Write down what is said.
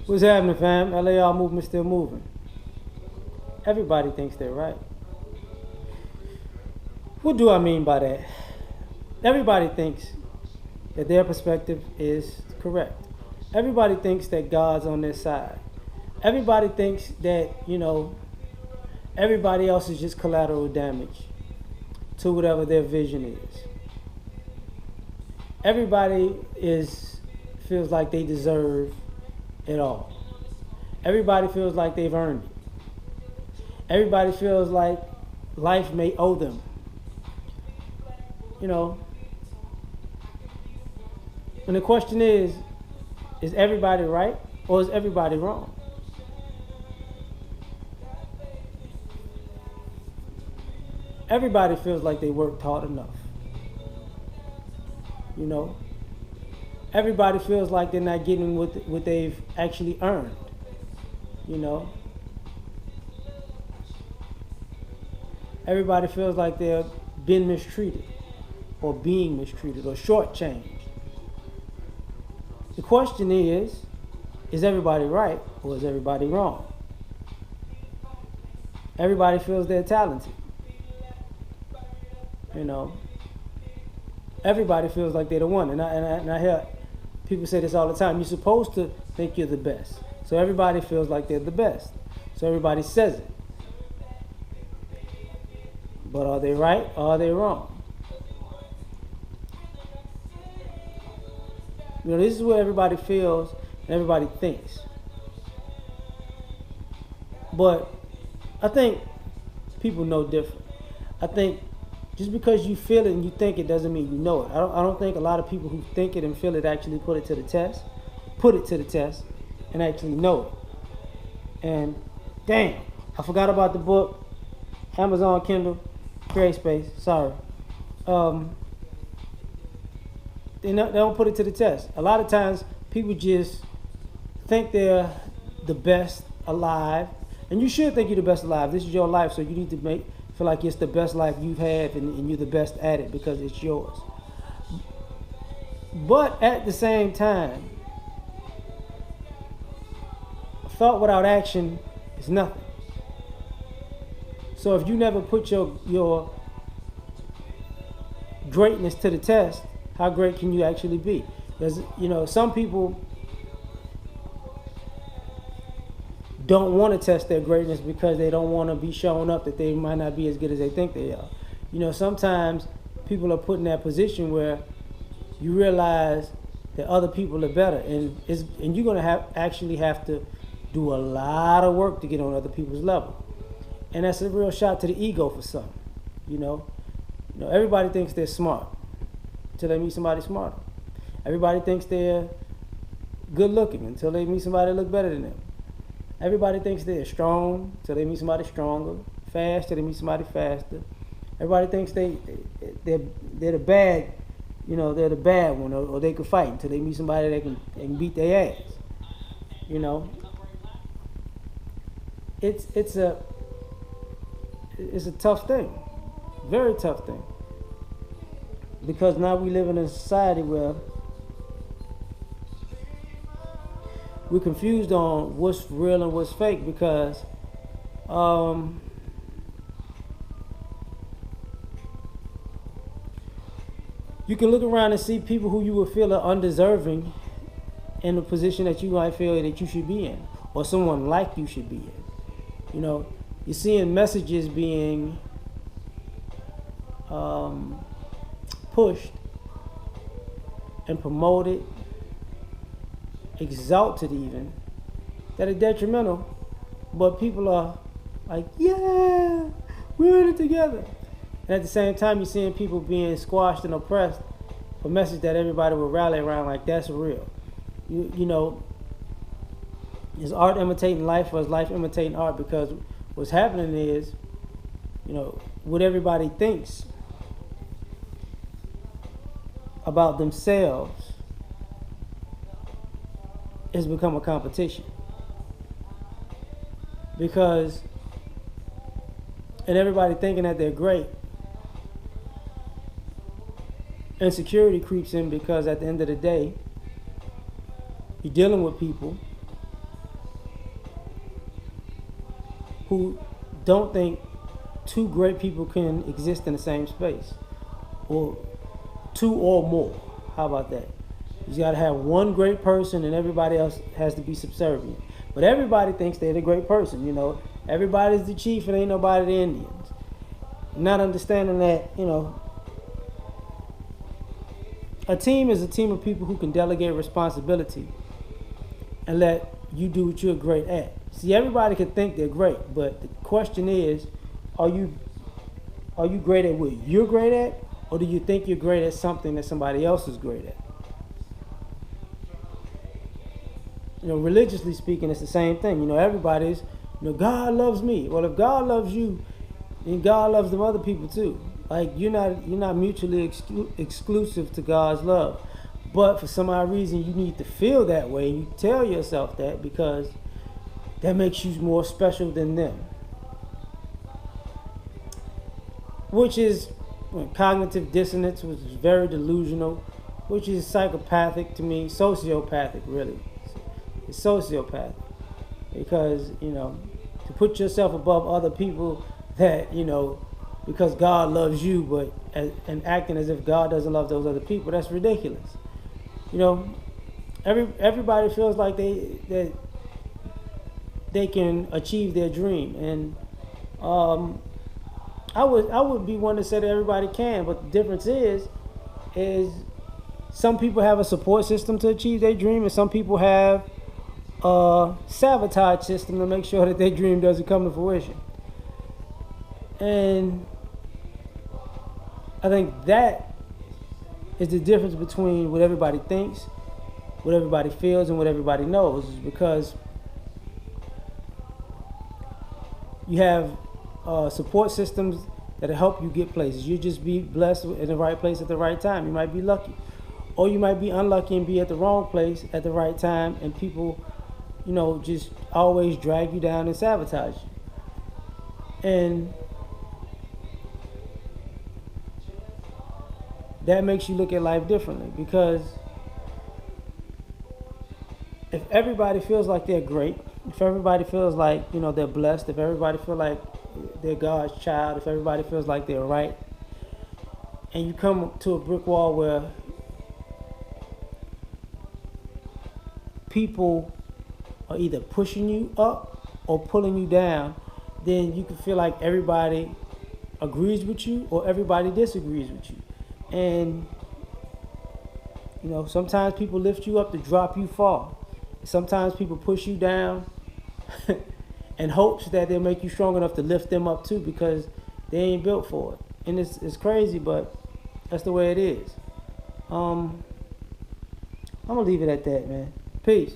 What's happening, fam? L.A.R movement still moving. Everybody thinks they're right. What do I mean by that? Everybody thinks that their perspective is correct. Everybody thinks that God's on their side. Everybody thinks that, everybody else is just collateral damage to whatever their vision is. Everybody feels like they deserve it all. Everybody feels like they've earned it. Everybody feels like life may owe them. And the question is everybody right or is everybody wrong? Everybody feels like they worked hard enough. Everybody feels like they're not getting what they've actually earned. Everybody feels like they're been mistreated or being mistreated or shortchanged. The question is everybody right or is everybody wrong? Everybody feels they're talented. Everybody feels like they're the one. And I hear people say this all the time. You're supposed to think you're the best. So everybody feels like they're the best. So everybody says it. But are they right or are they wrong? This is what everybody feels and everybody thinks. But I think people know different. I think just because you feel it and you think it doesn't mean you know it. I don't think a lot of people who think it and feel it actually put it to the test and actually know it. And damn, I forgot about the book, Amazon Kindle, Create Space, sorry. They don't put it to the test. A lot of times people just think they're the best alive. And you should think you're the best alive. This is your life, so you need to feel like it's the best life you've had and you're the best at it because it's yours. But at the same time, thought without action is nothing. So if you never put your greatness to the test, how great can you actually be? Because, some people don't want to test their greatness because they don't want to be shown up that they might not be as good as they think they are. Sometimes people are put in that position where you realize that other people are better, and you're going to actually have to do a lot of work to get on other people's level. And that's a real shot to the ego for some. Everybody thinks they're smart until they meet somebody smarter. Everybody thinks they're good looking until they meet somebody that look better than them. Everybody thinks they're strong until they meet somebody stronger. Fast till they meet somebody faster. Everybody thinks they're the bad, they're the bad one, or they can fight until they meet somebody that can beat their ass. It's a tough thing, very tough thing. Because now we live in a society where we're confused on what's real and what's fake because you can look around and see people who you would feel are undeserving in a position that you might feel that you should be in or someone like you should be in. You're seeing messages being pushed and promoted, exalted even, that are detrimental, but people are like, yeah, we're in it together. And at the same time, you're seeing people being squashed and oppressed for a message that everybody will rally around like that's real. Is art imitating life or is life imitating art? Because what's happening is, what everybody thinks about themselves has become a competition. And everybody thinking that they're great, insecurity creeps in because at the end of the day, you're dealing with people who don't think two great people can exist in the same space, or two or more. How about that? You got to have one great person, and everybody else has to be subservient. But everybody thinks they're the great person. Everybody's the chief, and ain't nobody the Indians. Not understanding that, a team is a team of people who can delegate responsibility and let you do what you're great at. See, everybody can think they're great, but the question is, are you great at what you're great at, or do you think you're great at something that somebody else is great at? Religiously speaking, it's the same thing. Everybody's, God loves me. Well, if God loves you, then God loves them other people too. Like, you're not mutually exclusive to God's love. But for some odd reason, you need to feel that way. You tell yourself that because that makes you more special than them. Which is cognitive dissonance, which is very delusional, which is psychopathic to me, sociopathic really. It's sociopathic. Because, to put yourself above other people that, because God loves you, but and acting as if God doesn't love those other people, that's ridiculous. Everybody feels like they can achieve their dream, and I would be one to say that everybody can, but the difference is some people have a support system to achieve their dream, and some people have a sabotage system to make sure that their dream doesn't come to fruition. And I think that is the difference between what everybody thinks, what everybody feels, and what everybody knows. Is because you have support systems that'll help you get places. You just be blessed in the right place at the right time. You might be lucky, or you might be unlucky and be at the wrong place at the right time, and people, just always drag you down and sabotage you. And that makes you look at life differently, because if everybody feels like they're great, if everybody feels like, they're blessed, if everybody feels like they're God's child, if everybody feels like they're right, and you come to a brick wall where people are either pushing you up or pulling you down, then you can feel like everybody agrees with you or everybody disagrees with you. And, sometimes people lift you up to drop you fall. Sometimes people push you down in hopes that they'll make you strong enough to lift them up too, because they ain't built for it. And it's crazy, but that's the way it is. I'm going to leave it at that, man. Peace.